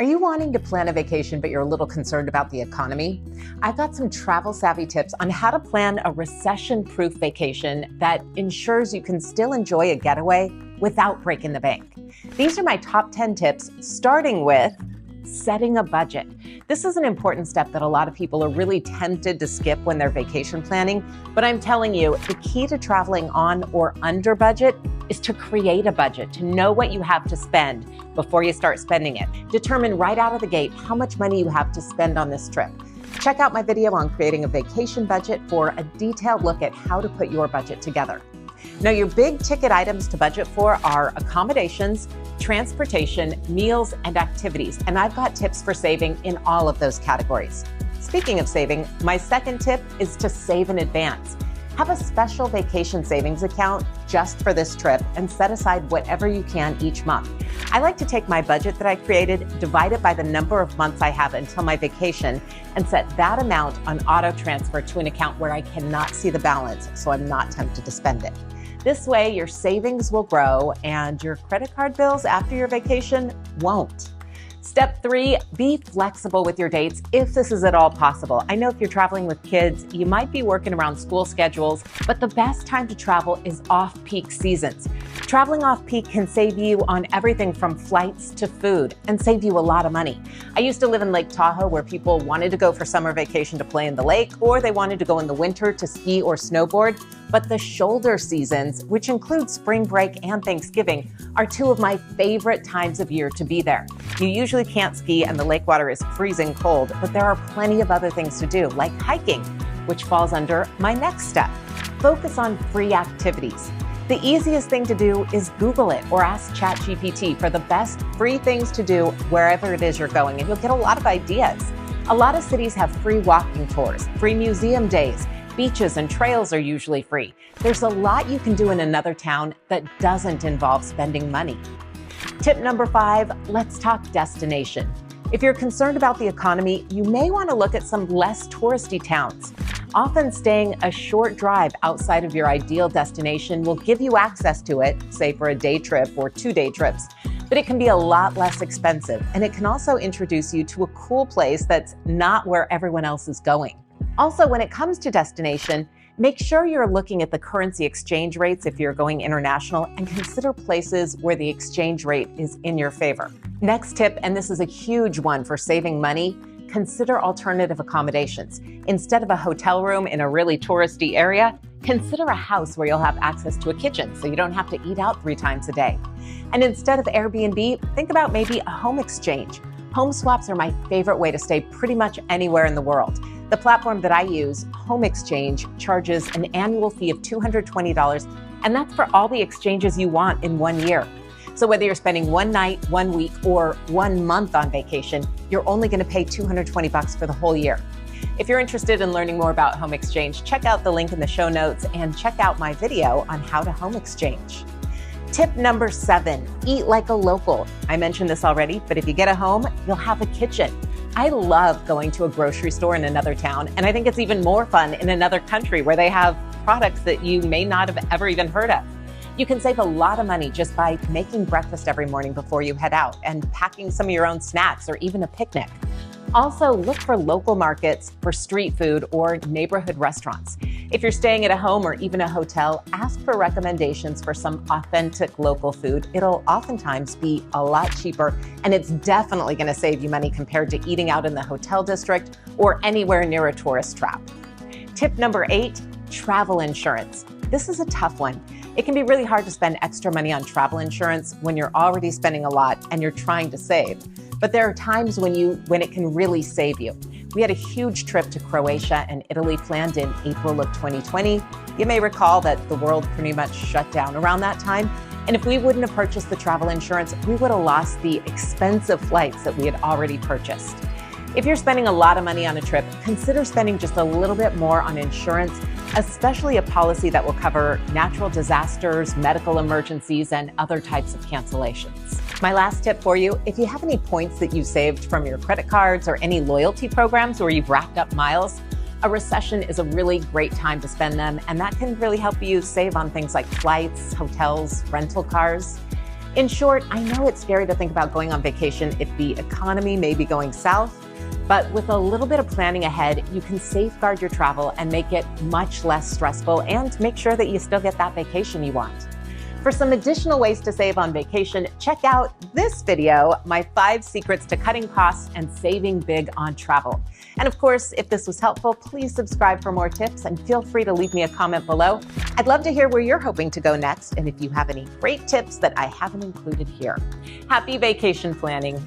Are you wanting to plan a vacation, but you're a little concerned about the economy? I've got some travel savvy tips on how to plan a recession-proof vacation that ensures you can still enjoy a getaway without breaking the bank. These are my top 10 tips, starting with setting a budget. This is an important step that a lot of people are really tempted to skip when they're vacation planning, but I'm telling you, the key to traveling on or under budget is to create a budget, to know what you have to spend before you start spending it. Determine right out of the gate how much money you have to spend on this trip. Check out my video on creating a vacation budget for a detailed look at how to put your budget together. Now, your big ticket items to budget for are accommodations, transportation, meals, and activities. And I've got tips for saving in all of those categories. Speaking of saving, my second tip is to save in advance. Have a special vacation savings account just for this trip and set aside whatever you can each month. I like to take my budget that I created, divide it by the number of months I have until my vacation, and set that amount on auto transfer to an account where I cannot see the balance, so I'm not tempted to spend it. This way, your savings will grow and your credit card bills after your vacation won't. Step 3, be flexible with your dates if this is at all possible. I know if you're traveling with kids, you might be working around school schedules, but the best time to travel is off-peak seasons. Traveling off-peak can save you on everything from flights to food and save you a lot of money. I used to live in Lake Tahoe where people wanted to go for summer vacation to play in the lake, or they wanted to go in the winter to ski or snowboard. But the shoulder seasons, which include spring break and Thanksgiving, are two of my favorite times of year to be there. You usually can't ski and the lake water is freezing cold, but there are plenty of other things to do, like hiking, which falls under my next step. Focus on free activities. The easiest thing to do is Google it or ask ChatGPT for the best free things to do wherever it is you're going, and you'll get a lot of ideas. A lot of cities have free walking tours, free museum days. Beaches and trails are usually free. There's a lot you can do in another town that doesn't involve spending money. Tip number 5, let's talk destination. If you're concerned about the economy, you may want to look at some less touristy towns. Often staying a short drive outside of your ideal destination will give you access to it, say for a day trip or 2-day trips, but it can be a lot less expensive, and it can also introduce you to a cool place that's not where everyone else is going. Also, when it comes to destination, make sure you're looking at the currency exchange rates if you're going international, and consider places where the exchange rate is in your favor. Next tip, and this is a huge one for saving money, consider alternative accommodations. Instead of a hotel room in a really touristy area, consider a house where you'll have access to a kitchen so you don't have to eat out 3 times a day. And instead of Airbnb, think about maybe a home exchange. Home swaps are my favorite way to stay pretty much anywhere in the world. The platform that I use, Home Exchange, charges an annual fee of $220, and that's for all the exchanges you want in 1 year. So whether you're spending 1 night, 1 week, or 1 month on vacation, you're only going to pay $220 for the whole year. If you're interested in learning more about Home Exchange, check out the link in the show notes and check out my video on how to home exchange. Tip number 7, eat like a local. I mentioned this already, but if you get a home, you'll have a kitchen. I love going to a grocery store in another town, and I think it's even more fun in another country where they have products that you may not have ever even heard of. You can save a lot of money just by making breakfast every morning before you head out and packing some of your own snacks or even a picnic. Also, look for local markets for street food or neighborhood restaurants. If you're staying at a home or even a hotel, ask for recommendations for some authentic local food. It'll oftentimes be a lot cheaper, and it's definitely going to save you money compared to eating out in the hotel district or anywhere near a tourist trap. Tip number 8, travel insurance. This is a tough one. It can be really hard to spend extra money on travel insurance when you're already spending a lot and you're trying to save. But there are times when it can really save you. We had a huge trip to Croatia and Italy planned in April of 2020. You may recall that the world pretty much shut down around that time. And if we wouldn't have purchased the travel insurance, we would have lost the expensive flights that we had already purchased. If you're spending a lot of money on a trip, consider spending just a little bit more on insurance, especially a policy that will cover natural disasters, medical emergencies, and other types of cancellations. My last tip for you, if you have any points that you saved from your credit cards or any loyalty programs where you've racked up miles, a recession is a really great time to spend them, and that can really help you save on things like flights, hotels, rental cars. In short, I know it's scary to think about going on vacation if the economy may be going south, but with a little bit of planning ahead, you can safeguard your travel and make it much less stressful and make sure that you still get that vacation you want. For some additional ways to save on vacation, check out this video, my 5 secrets to cutting costs and saving big on travel. And of course, if this was helpful, please subscribe for more tips and feel free to leave me a comment below. I'd love to hear where you're hoping to go next and if you have any great tips that I haven't included here. Happy vacation planning.